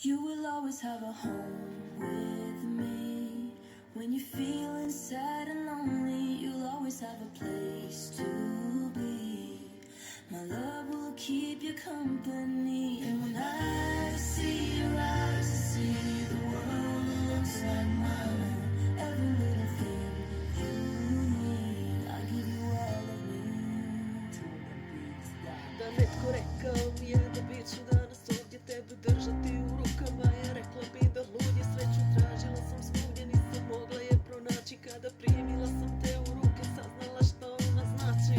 You will always have a home with me. When you're feeling sad and lonely, you'll always have a place to be. My love will keep you company. And when I see your eyes, I see the world looks like mine. Every little thing you need, I give you all of me. Da netko rekao mi je da bit ću danas ovdje tebe držati u rukama. Ja rekla bi da lud je, sreću tražila sam svugdje, nisam mogla je pronaći. Kada primila sam te u ruke, saznala šta ona znači.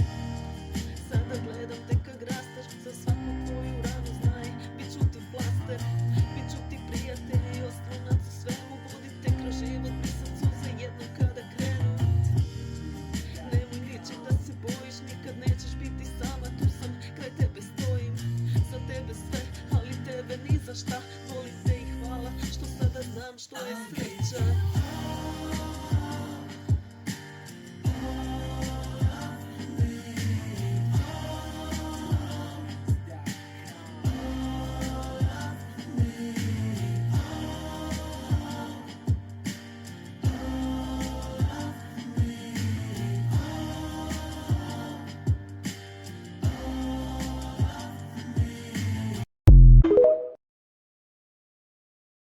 Sada gledam te kak rasteš, za svaku tvoju ranu znaj. Biću ti plaster, biću ti prijatelj i oslonac u svemu. Budite kroz život, nisam suze jednom kada krenu. Nemoj ničeg da se bojiš, nikad nećeš biti sama. Tu sam, kraj tebe stojim, za tebe sve, ali tebe ni za šta. Volim te i hvala što sada znam što je sreća.